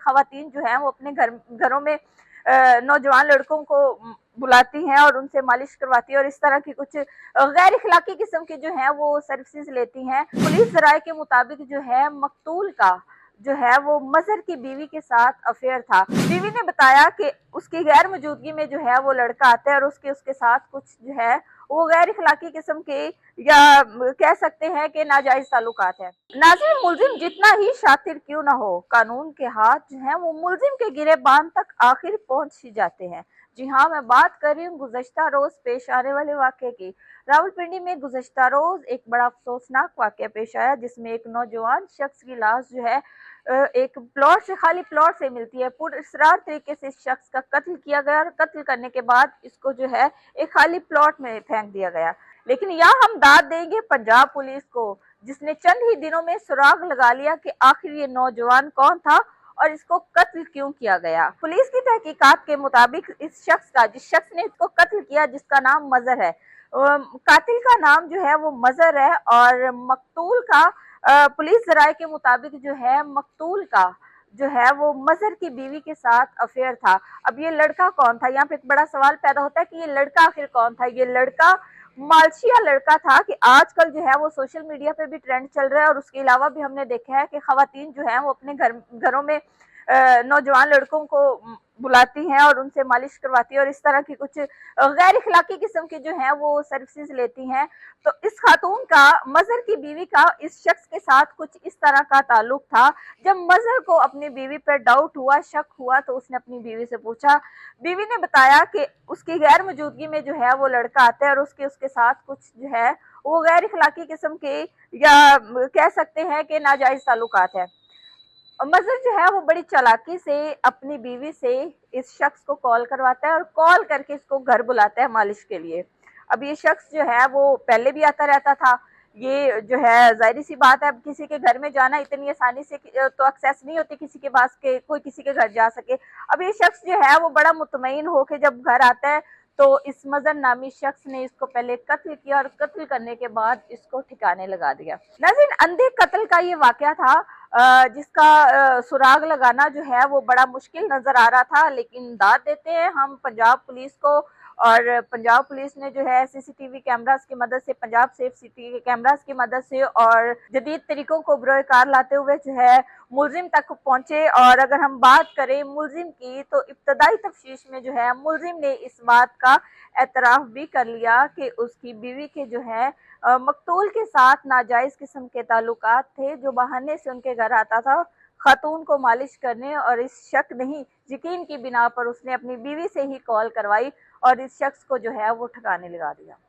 खवातीन जो हैं वो अपने घरों में नौजवान लड़कों को बुलाती हैं और उनसे मालिश करवाती हैं और इस तरह की कुछ गैर इखलाकी किस्म की जो है वो सर्विसेज लेती हैं। पुलिस राय के मुताबिक जो है मकतूल का जो है वो मजहर की बीवी के साथ अफेयर था। बीवी ने बताया कि उसकी गैर मौजूदगी में जो है वो लड़का आता है और उसके साथ कुछ जो है वो गैर इखलाकी किस्म के या कह सकते हैं कि नाजायज ताल्लुकात है। नाज़रीन, मुलजिम जितना ही शातिर क्यों ना हो, कानून के हाथ जो हैं वो मुलजिम के गिरेबान तक आखिर पहुंच ही जाते हैं। जी हाँ, मैं बात कर रही हूँ गुज़श्ता रोज पेश आने वाले वाक़े की। रावलपिंडी में गुज़श्ता रोज एक बड़ा अफसोसनाक वाक़या पेश आया, जिसमें एक नौजवान शख्स की लाश जो है एक खाली प्लॉट से मिलती है। पुरअसरार तरीके से इस शख्स का कत्ल किया गया और कत्ल करने के बाद इसको जो है एक खाली प्लॉट में फेंक दिया गया। लेकिन यहाँ हम दाद देंगे पंजाब पुलिस को, जिसने चंद ही दिनों में सुराग लगा लिया कि आखिर ये नौजवान कौन था और इसको कत्ल क्यों किया गया। पुलिस की तहकीकात के मुताबिक जिस शख्स ने इसको कत्ल किया, जिसका नाम मजहर है, कातिल का नाम जो है वो मजहर है और मकतूल का पुलिस जराये के मुताबिक जो है मकतूल का जो है वो मजहर की बीवी के साथ अफेयर था। अब ये लड़का कौन था, यहाँ पे एक बड़ा सवाल पैदा होता है कि ये लड़का आखिर कौन था। ये लड़का मालशिया लड़का था कि आजकल जो है वो सोशल मीडिया पे भी ट्रेंड चल रहा है और उसके अलावा भी हमने देखा है कि खवातीन जो है वो अपने घरों में नौजवान लड़कों को बुलाती हैं और उनसे मालिश करवाती है और इस तरह की कुछ गैर इखलाकी किस्म की जो है वो सर्विसेज लेती हैं। तो इस खातून का मजहर की बीवी का इस शख्स के साथ कुछ इस तरह का ताल्लुक था। जब मजहर को अपनी बीवी पर डाउट हुआ, शक हुआ, तो उसने अपनी बीवी से पूछा। बीवी ने बताया कि उसकी गैर मौजूदगी में जो है वो लड़का आता है और उसके साथ कुछ जो है वो गैर इखलाकी किस्म के या कह सकते हैं कि नाजायज ताल्लुकात है। मजहर जो है वो बड़ी चालाकी से अपनी बीवी से इस शख्स को कॉल करवाता है और कॉल करके इसको घर बुलाता है मालिश के लिए। अब ये शख्स जो है वो पहले भी आता रहता था। ये जो है जाहिर सी बात है, अब किसी के घर में जाना इतनी आसानी से तो एक्सेस नहीं होती किसी के पास के कोई किसी के घर जा सके। अब ये शख्स जो है वो बड़ा मुतमईन होके जब घर आता है तो इस मजहर नामी शख्स ने इसको पहले कत्ल किया और कत्ल करने के बाद इसको ठिकाने लगा दिया। नाज़रीन, अंधे कत्ल का ये वाकया था जिसका सुराग लगाना जो है वो बड़ा मुश्किल नजर आ रहा था। लेकिन दाद देते हैं हम पंजाब पुलिस को, और पंजाब पुलिस ने जो है सीसीटीवी कैमरास की मदद से, पंजाब सेफ सिटी कैमरास की मदद से और जदीद तरीकों को बरोकार लाते हुए जो है मुलजिम तक पहुंचे। और अगर हम बात करें मुलजिम की, तो इब्तदाई तफ्तीश में जो है मुलजिम ने इस बात का एतराफ भी कर लिया कि उसकी बीवी के जो है मकतूल के साथ नाजायज किस्म के ताल्लुकात थे, जो बहाने से उनके घर आता था खातून को मालिश करने। और इस शक नहीं, यकीन की बिना पर उसने अपनी बीवी से ही कॉल करवाई और इस शख्स को जो है वो ठिकाने लगा दिया।